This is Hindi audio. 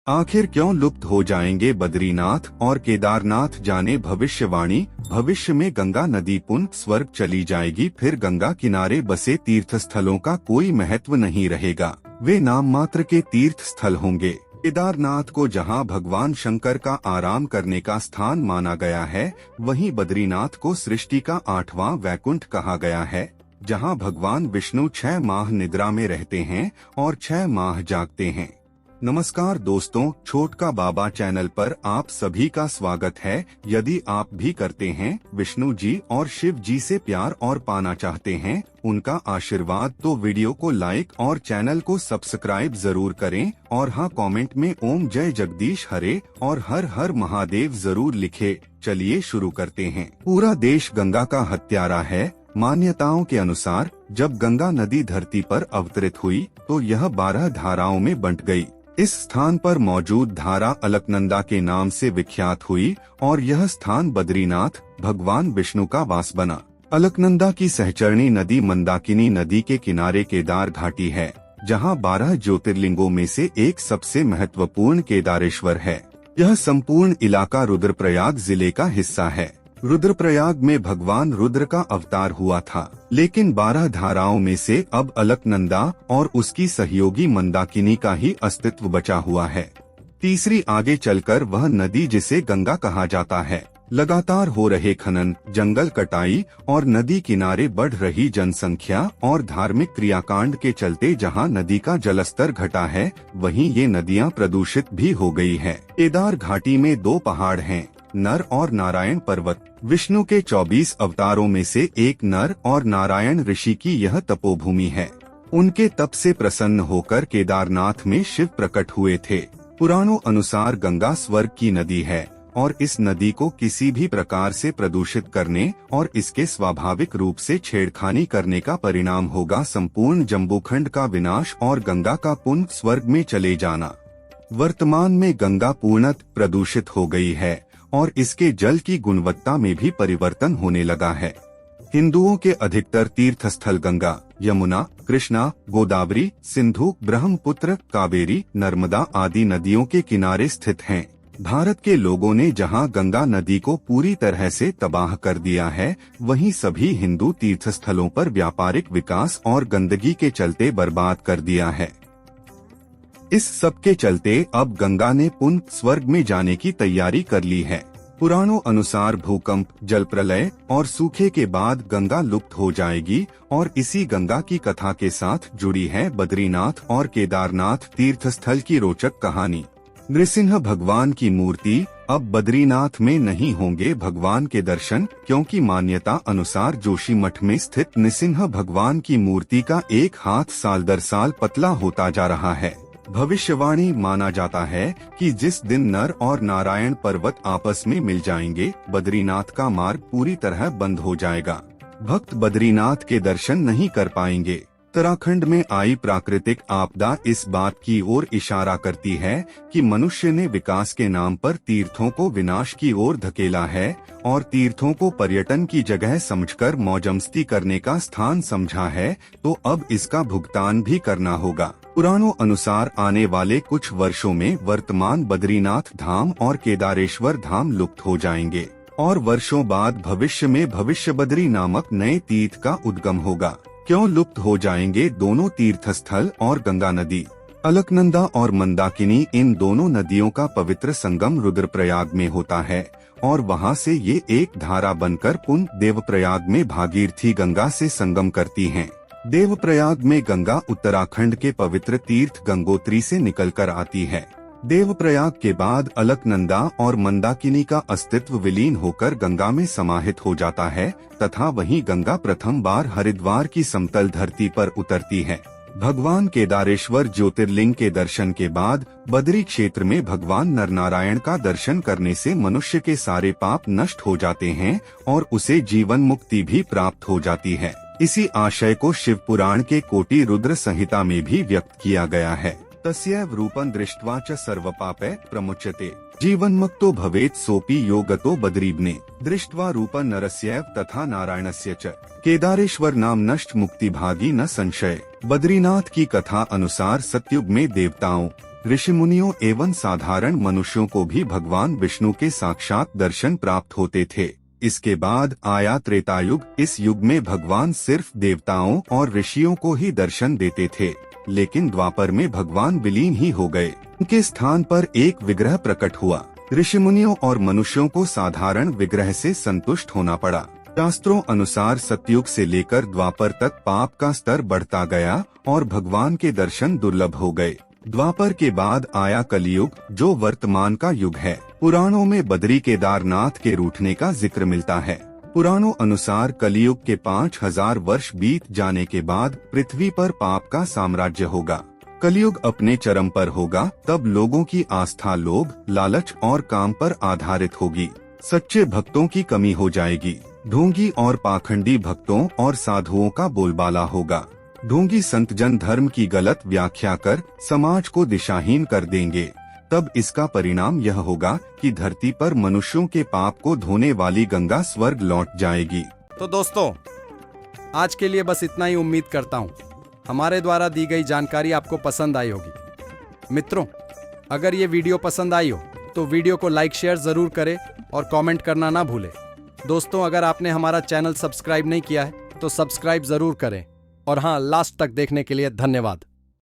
आखिर क्यों लुप्त हो जाएंगे बद्रीनाथ और केदारनाथ, जाने भविष्यवाणी। भविष्य में गंगा नदी पुनः स्वर्ग चली जाएगी, फिर गंगा किनारे बसे तीर्थस्थलों का कोई महत्व नहीं रहेगा, वे नाम मात्र के तीर्थ स्थल होंगे। केदारनाथ को जहां भगवान शंकर का आराम करने का स्थान माना गया है, वहीं बद्रीनाथ को सृष्टि का 8वां वैकुंठ कहा गया है, जहां भगवान विष्णु 6 माह निद्रा में रहते हैं और 6 माह जागते हैं। नमस्कार दोस्तों, छोटका बाबा चैनल पर आप सभी का स्वागत है। यदि आप भी करते हैं विष्णु जी और शिव जी से प्यार और पाना चाहते हैं उनका आशीर्वाद, तो वीडियो को लाइक और चैनल को सब्सक्राइब जरूर करें। और हाँ, कमेंट में ओम जय जगदीश हरे और हर हर महादेव जरूर लिखे। चलिए शुरू करते हैं। पूरा देश गंगा का हत्यारा है। मान्यताओं के अनुसार जब गंगा नदी धरती पर अवतरित हुई तो यह 12 धाराओं में बंट गई। इस स्थान पर मौजूद धारा अलकनंदा के नाम से विख्यात हुई और यह स्थान बद्रीनाथ भगवान विष्णु का वास बना। अलकनंदा की सहचरणी नदी मंदाकिनी नदी के किनारे केदार घाटी है, जहां 12 ज्योतिर्लिंगों में से एक सबसे महत्वपूर्ण केदारेश्वर है। यह संपूर्ण इलाका रुद्रप्रयाग जिले का हिस्सा है। रुद्रप्रयाग में भगवान रुद्र का अवतार हुआ था, लेकिन 12 धाराओं में से अब अलकनंदा और उसकी सहयोगी मंदाकिनी का ही अस्तित्व बचा हुआ है। तीसरी आगे चलकर वह नदी जिसे गंगा कहा जाता है। लगातार हो रहे खनन, जंगल कटाई और नदी किनारे बढ़ रही जनसंख्या और धार्मिक क्रियाकांड के चलते जहां नदी का जलस्तर घटा है, वहीं ये नदियां प्रदूषित भी हो गई है। केदार घाटी में 2 पहाड़ हैं, नर और नारायण पर्वत। विष्णु के 24 अवतारों में से एक नर और नारायण ऋषि की यह तपोभूमि है। उनके तप से प्रसन्न होकर केदारनाथ में शिव प्रकट हुए थे। पुराणों अनुसार गंगा स्वर्ग की नदी है और इस नदी को किसी भी प्रकार से प्रदूषित करने और इसके स्वाभाविक रूप से छेड़खानी करने का परिणाम होगा संपूर्ण जम्बूखंड का विनाश और गंगा का पुनः स्वर्ग में चले जाना। वर्तमान में गंगा पूर्णतः प्रदूषित हो गई है और इसके जल की गुणवत्ता में भी परिवर्तन होने लगा है। हिंदुओं के अधिकतर तीर्थस्थल गंगा, यमुना, कृष्णा, गोदावरी, सिंधु, ब्रह्मपुत्र, कावेरी, नर्मदा आदि नदियों के किनारे स्थित हैं। भारत के लोगों ने जहां गंगा नदी को पूरी तरह से तबाह कर दिया है, वहीं सभी हिंदू तीर्थस्थलों पर व्यापारिक विकास और गंदगी के चलते बर्बाद कर दिया है। इस सब के चलते अब गंगा ने पुनः स्वर्ग में जाने की तैयारी कर ली है। पुराणों अनुसार भूकंप, जल प्रलय और सूखे के बाद गंगा लुप्त हो जाएगी और इसी गंगा की कथा के साथ जुड़ी है बद्रीनाथ और केदारनाथ तीर्थस्थल की रोचक कहानी। नृसिंह भगवान की मूर्ति अब बद्रीनाथ में नहीं होंगे भगवान के दर्शन, क्योंकि मान्यता अनुसार जोशीमठ में स्थित नृसिंह भगवान की मूर्ति का एक हाथ साल दर साल पतला होता जा रहा है। भविष्यवाणी माना जाता है कि जिस दिन नर और नारायण पर्वत आपस में मिल जाएंगे, बद्रीनाथ का मार्ग पूरी तरह बंद हो जाएगा। भक्त बद्रीनाथ के दर्शन नहीं कर पाएंगे। उत्तराखंड में आई प्राकृतिक आपदा इस बात की ओर इशारा करती है कि मनुष्य ने विकास के नाम पर तीर्थों को विनाश की ओर धकेला है और तीर्थों को पर्यटन की जगह समझकर मौजमस्ती करने का स्थान समझा है, तो अब इसका भुगतान भी करना होगा। पुराणों अनुसार आने वाले कुछ वर्षों में वर्तमान बद्रीनाथ धाम और केदारेश्वर धाम लुप्त हो जाएंगे और वर्षों बाद भविष्य में भविष्य बद्री नामक नए तीर्थ का उद्गम होगा। क्यों लुप्त हो जाएंगे दोनों तीर्थस्थल और गंगा नदी? अलकनंदा और मंदाकिनी, इन दोनों नदियों का पवित्र संगम रुद्रप्रयाग में होता है और वहां से ये एक धारा बनकर पुनः देवप्रयाग में भागीरथी गंगा से संगम करती हैं। देवप्रयाग में गंगा उत्तराखंड के पवित्र तीर्थ गंगोत्री से निकलकर आती है। देवप्रयाग के बाद अलकनंदा और मंदाकिनी का अस्तित्व विलीन होकर गंगा में समाहित हो जाता है तथा वहीं गंगा प्रथम बार हरिद्वार की समतल धरती पर उतरती है। भगवान केदारेश्वर ज्योतिर्लिंग के दर्शन के बाद बद्री क्षेत्र में भगवान नरनारायण का दर्शन करने से मनुष्य के सारे पाप नष्ट हो जाते हैं और उसे जीवन मुक्ति भी प्राप्त हो जाती है। इसी आशय को शिव पुराण के कोटि रुद्र संहिता में भी व्यक्त किया गया है। तस्यैव रूपं दृष्ट्वा च सर्वपापै प्रमुच्यते जीवन्मुक्तो भवेत् सोऽपि योगतो बद्रीवने दृष्ट्वा रूपं नरस्यैव तथा नारायणस्य च केदारेश्वर नाम नष्ट मुक्ति भागी न संशय। बद्रीनाथ की कथा अनुसार सतयुग में देवताओं, ऋषिमुनियों एवं साधारण मनुष्यों को भी भगवान विष्णु के साक्षात दर्शन प्राप्त होते थे। इसके बाद आया त्रेतायुग। इस युग में भगवान सिर्फ देवताओं और ऋषियों को ही दर्शन देते थे, लेकिन द्वापर में भगवान विलीन ही हो गए। उनके स्थान पर एक विग्रह प्रकट हुआ। ऋषिमुनियों और मनुष्यों को साधारण विग्रह से संतुष्ट होना पड़ा। शास्त्रों अनुसार सतयुग से लेकर द्वापर तक पाप का स्तर बढ़ता गया और भगवान के दर्शन दुर्लभ हो गए। द्वापर के बाद आया कलयुग, जो वर्तमान का युग है। पुराणों में बद्री केदारनाथ के रूठने का जिक्र मिलता है। पुराणों अनुसार कलयुग के 5000 वर्ष बीत जाने के बाद पृथ्वी पर पाप का साम्राज्य होगा। कलयुग अपने चरम पर होगा, तब लोगों की आस्था लोभ, लालच और काम पर आधारित होगी। सच्चे भक्तों की कमी हो जाएगी। ढोंगी और पाखंडी भक्तों और साधुओं का बोलबाला होगा। ढोंगी संतजन धर्म की गलत व्याख्या कर समाज को दिशाहीन कर देंगे। तब इसका परिणाम यह होगा कि धरती पर मनुष्यों के पाप को धोने वाली गंगा स्वर्ग लौट जाएगी। तो दोस्तों, आज के लिए बस इतना ही। उम्मीद करता हूँ हमारे द्वारा दी गई जानकारी आपको पसंद आई होगी। मित्रों, अगर ये वीडियो पसंद आई हो तो वीडियो को लाइक शेयर जरूर करें और कमेंट करना ना भूलें। दोस्तों, अगर आपने हमारा चैनल सब्सक्राइब नहीं किया है तो सब्सक्राइब जरूर करें। और हाँ, लास्ट तक देखने के लिए धन्यवाद।